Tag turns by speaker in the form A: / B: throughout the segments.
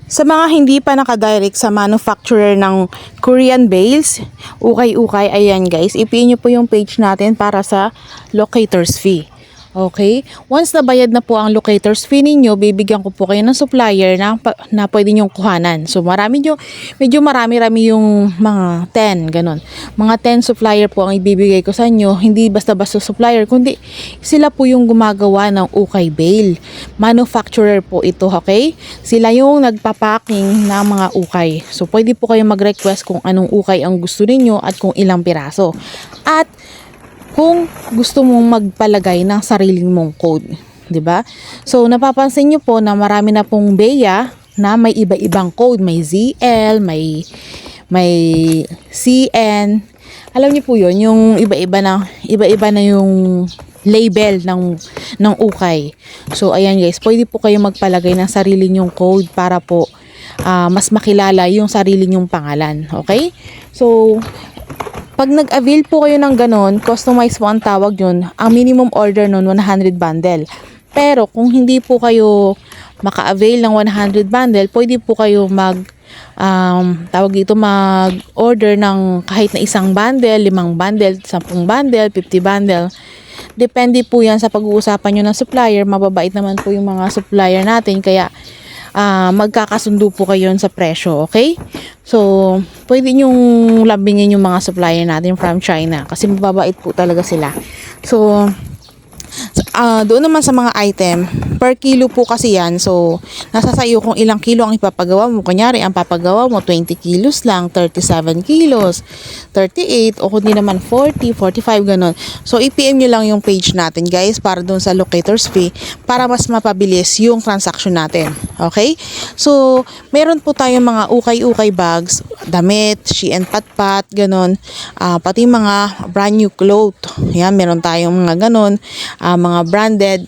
A: Sa mga hindi pa nakadirect sa manufacturer ng Korean bales, ukay-ukay, ayan guys, i-pin nyo po yung page natin para sa locators fee. Okay? Once nabayad na po ang locators fee ninyo, bibigyan ko po kayo ng supplier na pwede nyong kuhanan. So medyo marami-rami yung mga 10, ganun. Mga 10 supplier po ang ibibigay ko sa inyo. Hindi basta-basta supplier, kundi sila po yung gumagawa ng ukay bale. Manufacturer po ito, okay? Sila yung nagpapacking ng mga ukay. So pwede po kayo mag-request kung anong ukay ang gusto ninyo at kung ilang piraso. At kung gusto mong magpalagay ng sariling mong code, 'di ba? So napapansin niyo po na marami na pong BEA na may iba-ibang code, may ZL, may CN. Alam niyo po 'yon, yung iba-iba na yung label ng ukay. So ayan guys, pwede po kayo magpalagay ng sarili nyong code para po mas makilala yung sarili nyong pangalan, okay? So pag nag-avail po kayo ng ganon, customize po ang tawag yun, ang minimum order nun 100 bundle. Pero kung hindi po kayo maka-avail ng 100 bundle, pwede po kayo mag-order ng kahit na isang bundle, 5 bundle, 10 bundle, 50 bundle. Depende po yan sa pag-uusapan nyo ng supplier. Mababait naman po yung mga supplier natin, kaya magkakasundo po kayo sa presyo, okay? So, pwede nyong lambingin yung mga supplier natin from China kasi mababait po talaga sila. So, doon naman sa mga item, per kilo po kasi yan. So, nasa sayo kung ilang kilo ang ipapagawa mo. Kunyari, ang papagawa mo 20 kilos lang, 37 kilos, 38, o kundi naman 40, 45, ganun. So, i-PM nyo lang yung page natin, guys, para doon sa locators fee, para mas mapabilis yung transaction natin. Okay? So, meron po tayong mga ukay-ukay bags, damit, Shein Patpat, ganun. Pati mga brand new cloth. Yan, meron tayong mga ganun. Mga branded,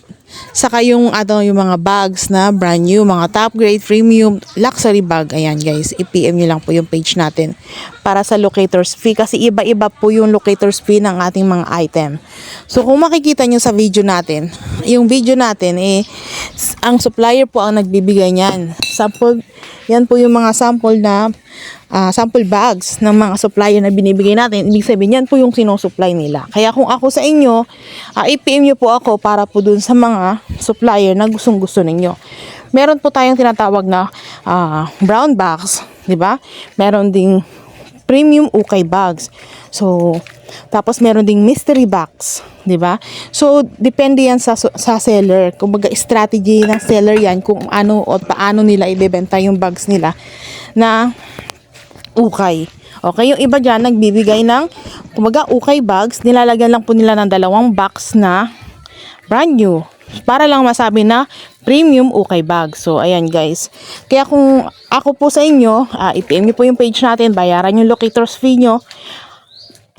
A: saka yung mga bags na brand new, mga top grade, premium, luxury bag. Ayan guys, i-PM nyo lang po yung page natin para sa locators fee kasi iba-iba po yung locators fee ng ating mga item. So kung makikita nyo sa video natin, yung video natin ang supplier po ang nagbibigay niyan. Sample, yan po yung mga sample na sample bags ng mga supplier na binibigay natin. Ibig sabihin, yan po yung sinusupply nila. Kaya kung ako sa inyo, i-PM nyo po ako para po dun sa mga supplier na gustong-gusto ninyo. Meron po tayong tinatawag na brown bags, di ba? Meron ding premium ukay bags. So, tapos meron ding mystery box, 'di ba? So depende yan sa seller. Kumbaga strategy ng seller yan kung ano o paano nila ibebenta yung bags nila na ukay. Okay, yung iba diyan nagbibigay ng kumbaga ukay bags, nilalagyan lang po nila ng 2 box na brand new para lang masabi na premium ukay bag. So ayan guys. Kaya kung ako po sa inyo, i-PM niyo po yung page natin, bayaran yung locators fee nyo.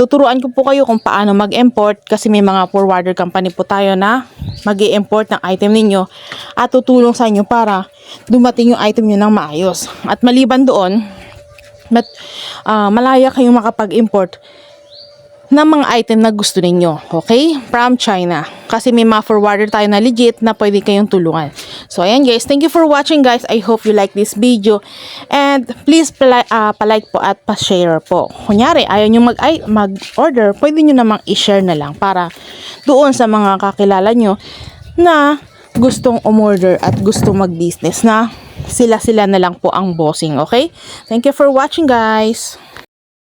A: Tuturuan ko po kayo kung paano mag-import kasi may mga forwarder company po tayo na mag-i-import ng item ninyo at tutulong sa inyo para dumating yung item nyo ng maayos. At maliban doon, malaya kayong makapag-import ng mga item na gusto ninyo, okay? From China. Kasi may mga forwarder tayo na legit na pwede kayong tulungan. So, ayan guys. Thank you for watching guys. I hope you like this video. And please palike po at pa-share po. Kunyari, ayaw nyo mag-order, pwede nyo namang i-share na lang para doon sa mga kakilala nyo na gustong umorder at gustong mag-business na sila na lang po ang bossing, okay? Thank you for watching guys.